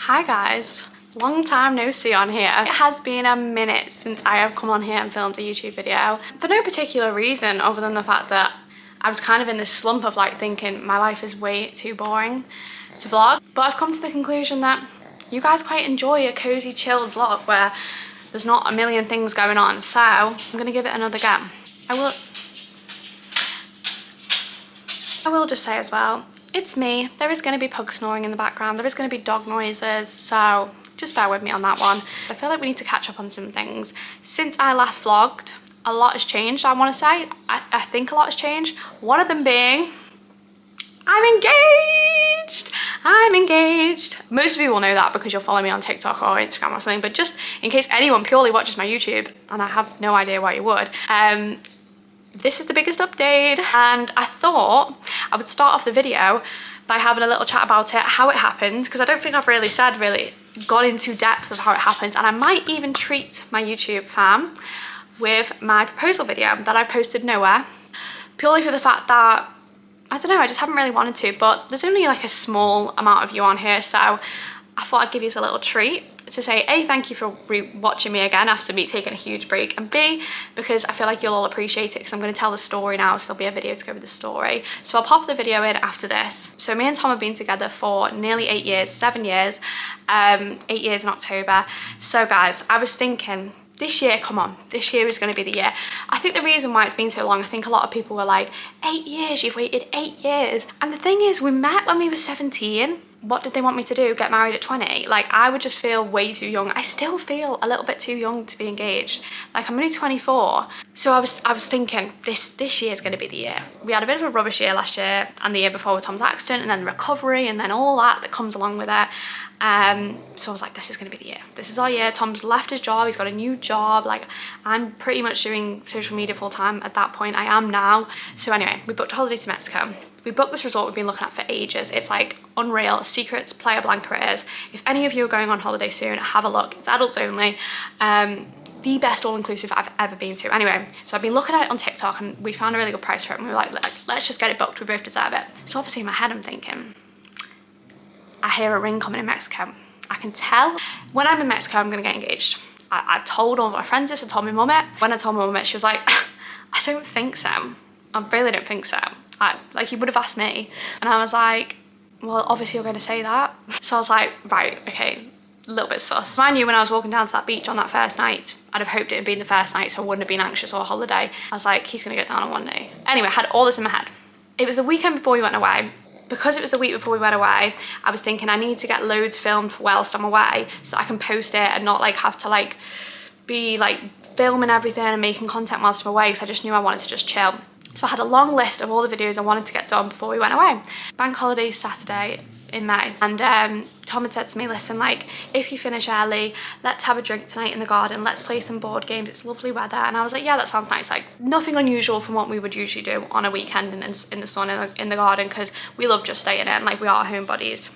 Hi guys, long time no see on here. It has been a minute since I have come on here and filmed a YouTube video for no particular reason other than the fact that I was kind of in this slump of like thinking my life is way too boring to vlog, but I've come to the conclusion that you guys quite enjoy a cozy chilled vlog where there's not a million things going on, so I'm gonna give it another go. I will just say as well, it's me. There is going to be pug snoring in the background. There is going to be dog noises, so just bear with me on that one. I feel like we need to catch up on some things. Since I last vlogged, a lot has changed, I want to say. I think a lot has changed. One of them being, I'm engaged! I'm engaged. Most of you will know that because you'll follow me on TikTok or Instagram or something, but just in case anyone purely watches my YouTube, and I have no idea why you would, this is the biggest update, and I thought I would start off the video by having a little chat about it, how it happened, because I don't think I've really gone into depth of how it happened, and I might even treat my YouTube fam with my proposal video that I posted nowhere, purely for the fact that, I don't know, I just haven't really wanted to, but there's only like a small amount of you on here, so I thought I'd give you a little treat to say A, thank you for watching me again after me taking a huge break, and B, because I feel like you'll all appreciate it because I'm going to tell the story now, so there'll be a video to go with the story. So I'll pop the video in after this. So me and Tom have been together for nearly 8 years, 7 years, 8 years in October. So guys, I was thinking, this year, come on, this year is going to be the year. I think the reason why it's been so long, I think a lot of people were like, 8 years, you've waited 8 years. And the thing is, we met when we were 17. What did they want me to do? Get married at 20? Like, I would just feel way too young. I still feel a little bit too young to be engaged. Like, I'm only 24. So I was thinking, this year is going to be the year. We had a bit of a rubbish year last year and the year before with Tom's accident, and then the recovery, and then all that comes along with it. So I was like, this is going to be the year. This is our year. Tom's left his job. He's got a new job. Like, I'm pretty much doing social media full time at that point. I am now. So anyway, we booked a holiday to Mexico. We booked this resort we've been looking at for ages. It's like unreal. Secrets, Playa Blanca it is. If any of you are going on holiday soon, have a look. It's adults only. The best all-inclusive I've ever been to. Anyway, so I've been looking at it on TikTok and we found a really good price for it, and we were like, let's just get it booked. We both deserve it. So obviously in my head I'm thinking, I hear a ring coming in Mexico. I can tell when I'm in Mexico I'm gonna get engaged. I told all my friends this, I told my mum it. When I told my mum it, she was like, I don't think so. I really don't think so. Like, you would have asked me. And I was like, well, obviously you're going to say that. So I was like, right, okay, a little bit sus. I knew when I was walking down to that beach on that first night, I'd have hoped it had been the first night so I wouldn't have been anxious or a holiday. I was like, he's going to get down on one knee. Anyway, I had all this in my head. It was the weekend before we went away. Because it was the week before we went away, I was thinking I need to get loads filmed for whilst I'm away so I can post it and not like have to like be like filming everything and making content whilst I'm away, because I just knew I wanted to just chill. So I had a long list of all the videos I wanted to get done before we went away. Bank holiday Saturday in May, and Tom had said to me, listen, like, if you finish early, let's have a drink tonight in the garden, let's play some board games, it's lovely weather. And I was like, yeah, that sounds nice. Like, nothing unusual from what we would usually do on a weekend in the sun in the garden, because we love just staying in, like, we are homebodies.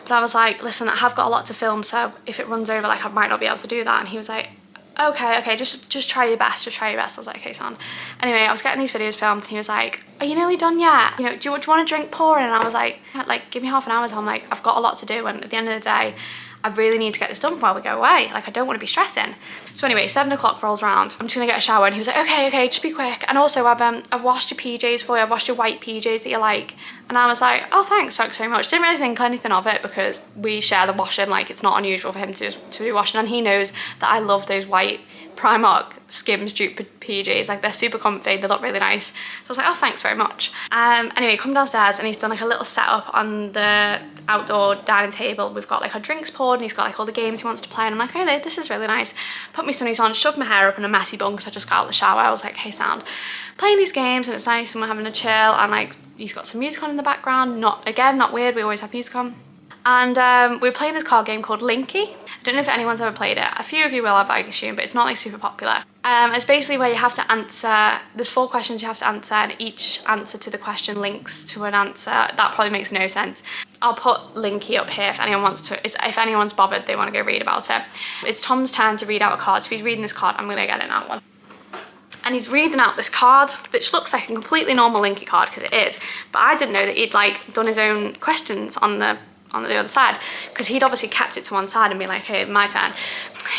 But I was like, listen, I have got a lot to film, so if it runs over, like, I might not be able to do that. And he was like, okay, just try your best, just try your best. I was like, okay, son. Anyway, I was getting these videos filmed and he was like, are you nearly done yet? You know, do you want a drink pouring? And I was like, give me half an hour, Tom. Like, I've got a lot to do, and at the end of the day, I really need to get this done before we go away. Like, I don't want to be stressing. So anyway, 7 o'clock rolls around. I'm just gonna get a shower, and he was like, okay, just be quick. And also, I've washed your PJs for you. I've washed your white PJs that you like. And I was like, oh, thanks very much. Didn't really think anything of it because we share the washing. Like, it's not unusual for him to do washing, and he knows that I love those white Primark Skims dupe PJs. Like, they're super comfy, they look really nice. So I was like, oh, thanks very much. Anyway, come downstairs and he's done like a little setup on the outdoor dining table. We've got like our drinks poured and he's got like all the games he wants to play, and I'm like, okay, this is really nice. Put my sunnies on, shoved my hair up in a messy bun because I just got out of the shower. I was like, hey, sound, playing these games and it's nice and we're having a chill, and like, he's got some music on in the background. Not weird, we always have music on. And we were playing this card game called Linky. I don't know if anyone's ever played it. A few of you will have, I assume, but it's not like super popular. It's basically where you have to answer, there's 4 questions you have to answer, and each answer to the question links to an answer. That probably makes no sense. I'll put Linky up here if anyone wants to, if anyone's bothered, they want to go read about it. It's Tom's turn to read out a card, so he's reading this card. I'm going to get it out one. And he's reading out this card, which looks like a completely normal Linky card, because it is. But I didn't know that he'd like done his own questions on the on the other side, because he'd obviously kept it to one side and been like, hey, my turn.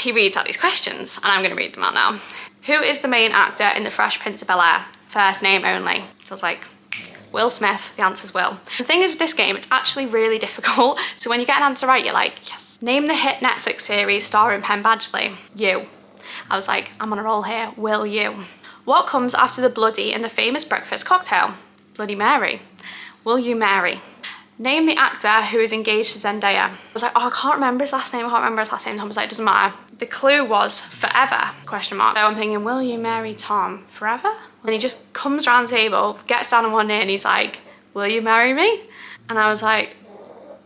He reads out these questions, and I'm gonna read them out now. Who is the main actor in The Fresh Prince of Bel-Air? First name only. So I was like, Will Smith. The answer's Will. The thing is with this game, it's actually really difficult. So when you get an answer right, you're like, yes. Name the hit Netflix series starring Penn Badgley. You. I was like, I'm on a roll here. Will you? What comes after the bloody in the famous breakfast cocktail? Bloody Mary. Will you marry? Name the actor who is engaged to Zendaya. I was like, oh, I can't remember his last name. Tom was like, it doesn't matter. The clue was forever, question mark. So I'm thinking, will you marry Tom forever? And he just comes around the table, gets down on one knee, and he's like, will you marry me? And I was like,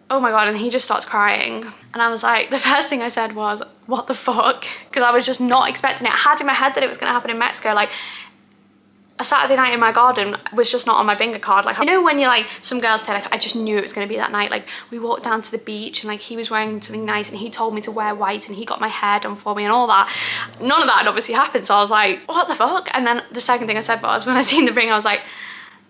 oh my God, and he just starts crying. And I was like, the first thing I said was, what the fuck? Because I was just not expecting it. I had in my head that it was gonna happen in Mexico. Like, a Saturday night in my garden was just not on my bingo card. Like, you know when you're like, some girls say like, I just knew it was gonna be that night. Like, we walked down to the beach and like he was wearing something nice and he told me to wear white and he got my hair done for me and all that. None of that had obviously happened. So I was like, what the fuck? And then the second thing I said was, when I seen the ring, I was like,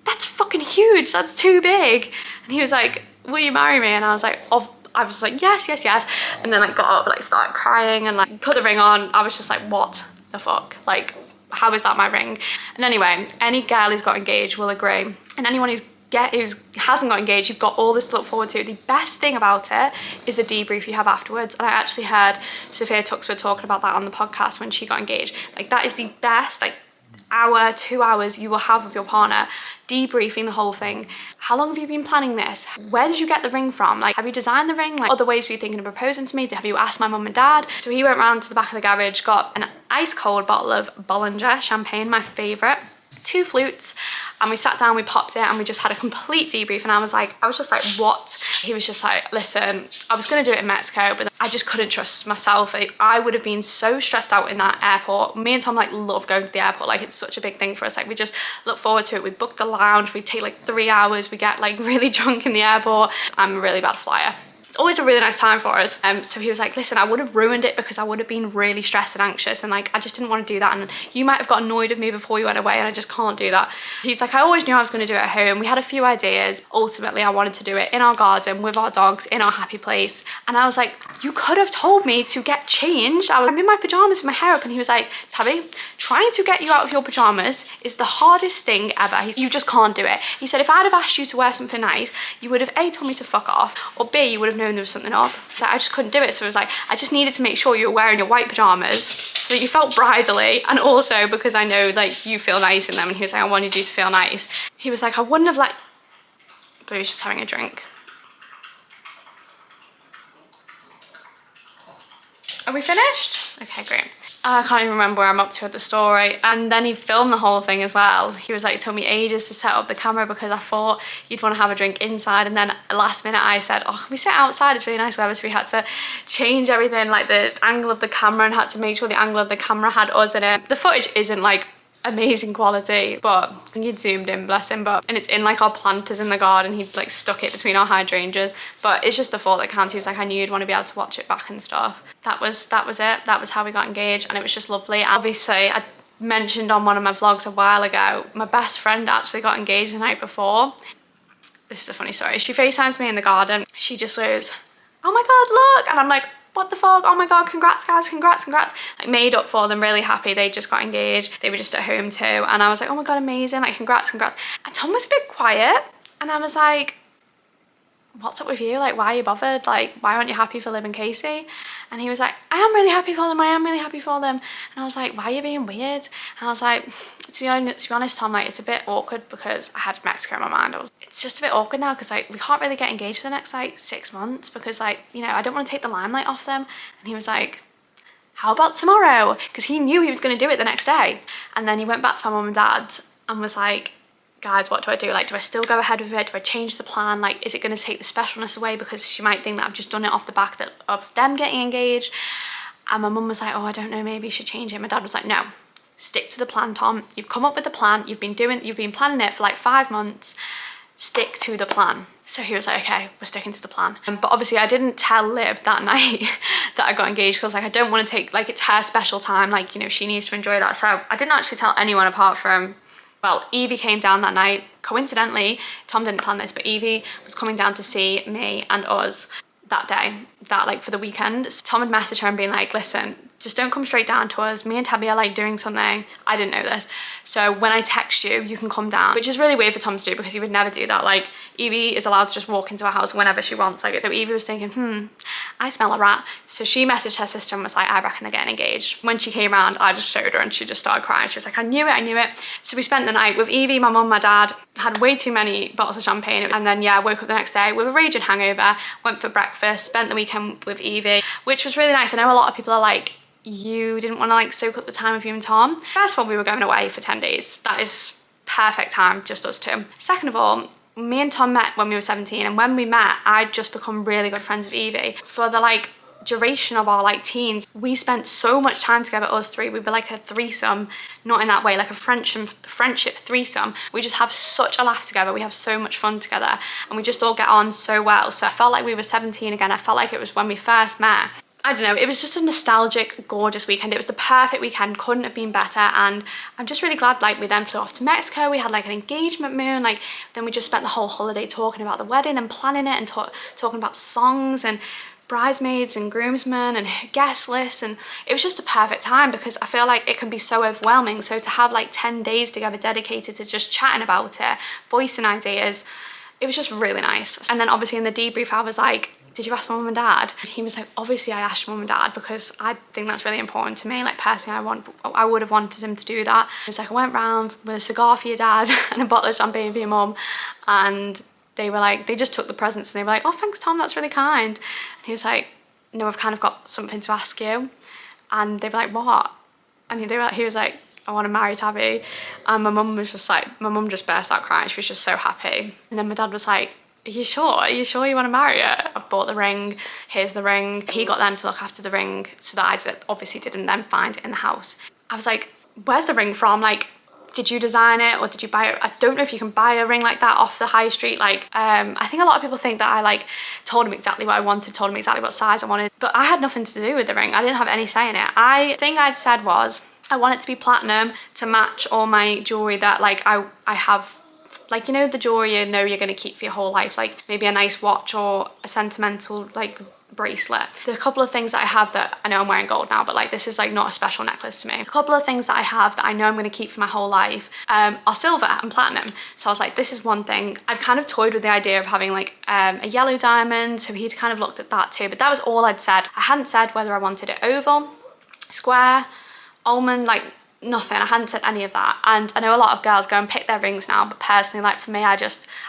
that's fucking huge. That's too big. And he was like, will you marry me? And I was like, oh, I was like, yes, yes, yes. And then I got up and like started crying and like put the ring on. I was just like, what the fuck? Like, how is that my ring? And anyway, any girl who's got engaged will agree. And anyone who hasn't got engaged, you've got all this to look forward to. The best thing about it is the debrief you have afterwards. And I actually heard Sophia Tuxford talking about that on the podcast when she got engaged. Like, that is the best, like, hour, 2 hours you will have with your partner, debriefing the whole thing. How long have you been planning this? Where did you get the ring from? Like, have you designed the ring? Like, other ways were you thinking of proposing to me? Have you asked my mum and dad? So he went round to the back of the garage, got an ice cold bottle of Bollinger champagne, my favorite, 2 flutes, and we sat down, we popped it, and we just had a complete debrief. And I was just like, what? He was just like, listen, I was gonna do it in Mexico, but I just couldn't trust myself. I would have been so stressed out in that airport. Me and Tom like love going to the airport. Like, it's such a big thing for us. Like, we just look forward to it. We booked the lounge, we take like 3 hours, we get like really drunk in the airport. I'm a really bad flyer. It's always a really nice time for us. So he was like, listen, I would have ruined it because I would have been really stressed and anxious, and like, I just didn't want to do that, and you might have got annoyed with me before you went away, and I just can't do that. He's like, I always knew I was going to do it at home. We had a few ideas. Ultimately, I wanted to do it in our garden with our dogs in our happy place. And I was like, you could have told me to get changed. I'm in my pajamas with my hair up. And he was like, Tabby, trying to get you out of your pajamas is the hardest thing ever. You just can't do it. He said, if I'd have asked you to wear something nice, you would have A, told me to fuck off, or B, you would have known there was something up. That I just couldn't do it. So it was like, I just needed to make sure you were wearing your white pajamas so that you felt bridally, and also because I know like you feel nice in them. And he was like, I wanted you to feel nice. He was like, I wouldn't have like, but he was just having a drink. Are we finished? Okay, great. I can't even remember where I'm up to at the story. And then he filmed the whole thing as well. He was like, it took me ages to set up the camera because I thought you'd want to have a drink inside. And then last minute I said, oh, can we sit outside? It's really nice weather. So we had to change everything, like the angle of the camera, and had to make sure the angle of the camera had us in it. The footage isn't like amazing quality, but I think he'd zoomed in, bless him, and it's in like our planters in the garden. He'd like stuck it between our hydrangeas, but it's just the thought that counts. He was like, I knew you'd want to be able to watch it back and stuff. That was it. That was how we got engaged, and it was just lovely. Obviously, I mentioned on one of my vlogs a while ago, my best friend actually got engaged the night before. This is a funny story. She FaceTimes me in the garden. She just goes, oh my God, look. And I'm like, what the fuck? Oh my God, congrats guys, congrats, congrats. Like, made up for them, really happy. They just got engaged. They were just at home too. And I was like, oh my God, amazing. Like, congrats, congrats. And Tom was a bit quiet. And I was like, what's up with you? Like, why are you bothered? Like, why aren't you happy for Liv and Casey? And he was like, I am really happy for them. I am really happy for them. And I was like, why are you being weird? And I was like, to be honest, Tom, like, it's a bit awkward because I had Mexico in my mind. It's just a bit awkward now because like we can't really get engaged for the next like 6 months because like, you know, I don't want to take the limelight off them. And he was like, how about tomorrow? Because he knew he was going to do it the next day. And then he went back to my mum and dad and was like, guys, what do I do? Like, do I still go ahead with it? Do I change the plan? Like, is it going to take the specialness away? Because she might think that I've just done it off the back of them getting engaged. And my mum was like, oh, I don't know, maybe you should change it. My dad was like, no, stick to the plan, Tom. You've come up with the plan. You've been planning it for like 5 months. Stick to the plan. So he was like, okay, we're sticking to the plan. But obviously I didn't tell Liv that night that I got engaged, because I was like, I don't want to take, like, it's her special time, like, you know, she needs to enjoy that. So I didn't actually tell anyone apart from Well, Evie came down that night. Coincidentally, Tom didn't plan this, but Evie was coming down to see me and us that day, like for the weekend. So Tom had messaged her and been like, listen, just don't come straight down to us. Me and Tabby are like doing something. I didn't know this. So when I text you, you can come down, which is really weird for Tom to do because he would never do that. Like, Evie is allowed to just walk into our house whenever she wants. Like, so Evie was thinking, I smell a rat. So she messaged her sister and was like, I reckon they're getting engaged. When she came around, I just showed her and she just started crying. She was like, I knew it. So we spent the night with Evie, my mum, my dad, had way too many bottles of champagne. And then, yeah, woke up the next day with a raging hangover, went for breakfast, spent the weekend with Evie, which was really nice. I know a lot of people are like, you didn't want to like soak up the time with you and Tom. First of all, we were going away for 10 days. That is perfect time, just us two. Second of all, me and Tom met when we were 17, and when we met, I'd just become really good friends with Evie. For the like duration of our like teens, we spent so much time together, us three. We were like a threesome, not in that way, like a friendship threesome. We just have such a laugh together. We have so much fun together, and we just all get on so well. So I felt like we were 17 again. I felt like it was when we first met. I don't know, it was just a nostalgic, gorgeous weekend. It was the perfect weekend, couldn't have been better. And I'm just really glad, like, we then flew off to Mexico. We had like an engagement moon. Like, then we just spent the whole holiday talking about the wedding and planning it and talking about songs and bridesmaids and groomsmen and guest lists. And it was just a perfect time because I feel like it can be so overwhelming. So to have like 10 days together dedicated to just chatting about it, voicing ideas, it was just really nice. And then obviously in the debrief, I was like, did you ask my mum and dad? And he was like, obviously I asked mum and dad because I think that's really important to me. Like, personally, I would have wanted him to do that. He was like, I went round with a cigar for your dad and a bottle of champagne for your mum. And they were like, they just took the presents and they were like, oh, thanks, Tom, that's really kind. And he was like, no, I've kind of got something to ask you. And they were like, what? And he was like, I want to marry Tabby. And my mum was just like, my mum just burst out crying. She was just so happy. And then my dad was like, are you sure? Are you sure you want to marry her? I bought the ring. Here's the ring. He got them to look after the ring so that I obviously didn't then find it in the house. I was like, where's the ring from? Like, did you design it or did you buy it? I don't know if you can buy a ring like that off the high street. Like, I think a lot of people think that I like told him exactly what I wanted, told him exactly what size I wanted, but I had nothing to do with the ring. I didn't have any say in it. I think I'd said was, I want it to be platinum to match all my jewelry that like I have. Like, you know, the jewelry you know you're going to keep for your whole life, like maybe a nice watch or a sentimental like bracelet. There's a couple of things that I have that I know I'm wearing gold now, but like this is like not a special necklace to me. A couple of things that I have that I know I'm going to keep for my whole life are silver and platinum. So I was like, this is one thing. I'd kind of toyed with the idea of having like a yellow diamond, so he'd kind of looked at that too, but that was all I'd said. I hadn't said whether I wanted it oval, square, almond, like nothing. I hadn't said any of that. And I know a lot of girls go and pick their rings now, but personally, like for me, I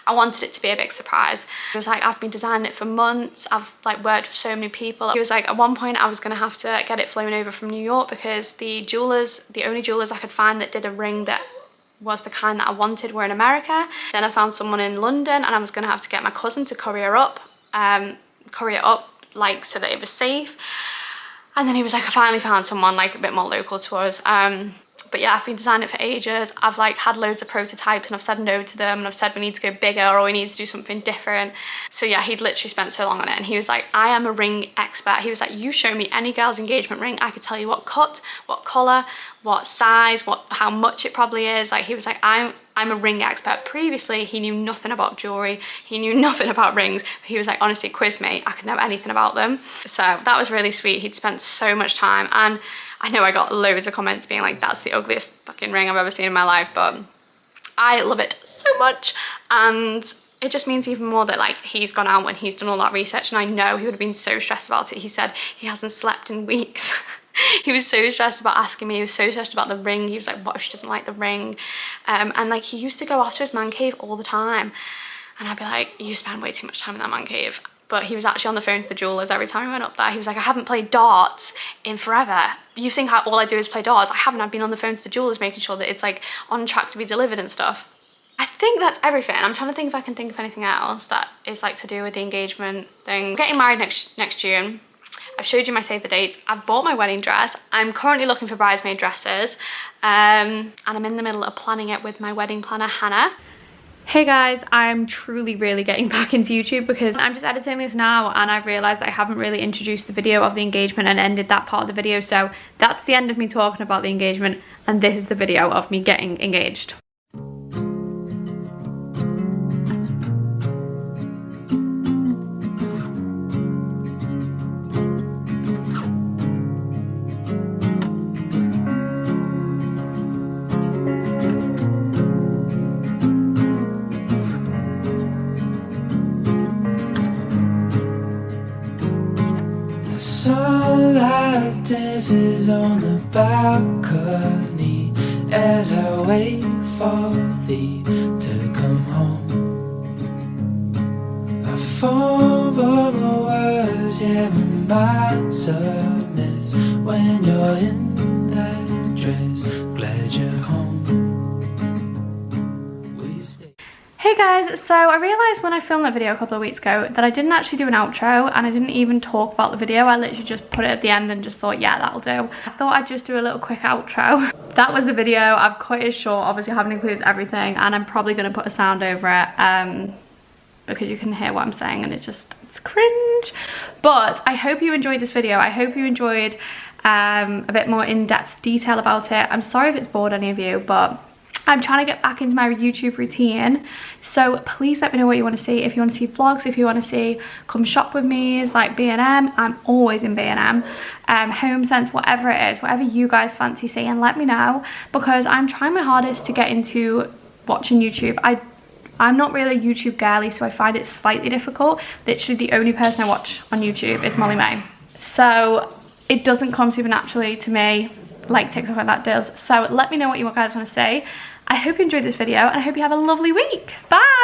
wanted it to be a big surprise. It was like, I've been designing it for months. I've like worked with so many people. It was like at one point I was gonna have to get it flown over from New York because the only jewelers I could find that did a ring that was the kind that I wanted were in America. Then I found someone in London and I was gonna have to get my cousin to courier it up like so that it was safe. And then he was like, I finally found someone like a bit more local to us. But yeah, I've been designing it for ages. I've like had loads of prototypes and I've said no to them and I've said we need to go bigger or we need to do something different. So yeah, he'd literally spent so long on it and he was like, I am a ring expert. He was like, you show me any girl's engagement ring, I could tell you what cut, what colour, what size, how much it probably is. Like, he was like, I'm a ring expert. Previously, he knew nothing about jewelry. He knew nothing about rings. But he was like, honestly, quiz me. I could know anything about them. So that was really sweet. He'd spent so much time. And I know I got loads of comments being like, that's the ugliest fucking ring I've ever seen in my life. But I love it so much. And it just means even more that like he's gone out when he's done all that research. And I know he would have been so stressed about it. He said he hasn't slept in weeks. He was so stressed about asking me. He was so stressed about the ring. He was like, what if she doesn't like the ring? And like he used to go off to his man cave all the time. And I'd be like, you spend way too much time in that man cave. But he was actually on the phone to the jewellers every time he went up there. He was like, I haven't played darts in forever. You think all I do is play darts? I haven't. I've been on the phone to the jewellers making sure that it's like on track to be delivered and stuff. I think that's everything. I'm trying to think if I can think of anything else that is like to do with the engagement thing. I'm getting married next June. I've showed you my save the dates. I've bought my wedding dress. I'm currently looking for bridesmaid dresses. And I'm in the middle of planning it with my wedding planner, Hannah. Hey guys, I'm truly really getting back into YouTube because I'm just editing this now and I've realised I haven't really introduced the video of the engagement and ended that part of the video. So that's the end of me talking about the engagement and this is the video of me getting engaged. Sunlight dances on the balcony as I wait for thee to come home. I fumble my words, yeah, my miles a miss when you're in that dress. Glad you're home. Hey guys, so I realised when I filmed that video a couple of weeks ago that I didn't actually do an outro, and I didn't even talk about the video. I literally just put it at the end and just thought, yeah, that'll do. I thought I'd just do a little quick outro. That was the video. I've cut it short, obviously I haven't included everything, and I'm probably going to put a sound over it because you can hear what I'm saying and it's cringe. But I hope you enjoyed this video. I hope you enjoyed a bit more in-depth detail about it. I'm sorry if it's bored any of you, but I'm trying to get back into my YouTube routine, so please let me know what you want to see. If you want to see vlogs, if you want to see come shop with me's like B&M, I'm always in B&M, Home Sense, whatever it is, whatever you guys fancy seeing, let me know, because I'm trying my hardest to get into watching YouTube. I'm not really a YouTube girly, so I find it slightly difficult. Literally the only person I watch on YouTube is Molly May, so it doesn't come super naturally to me like TikTok and that does. So let me know what you guys want to see. I hope you enjoyed this video, and I hope you have a lovely week. Bye!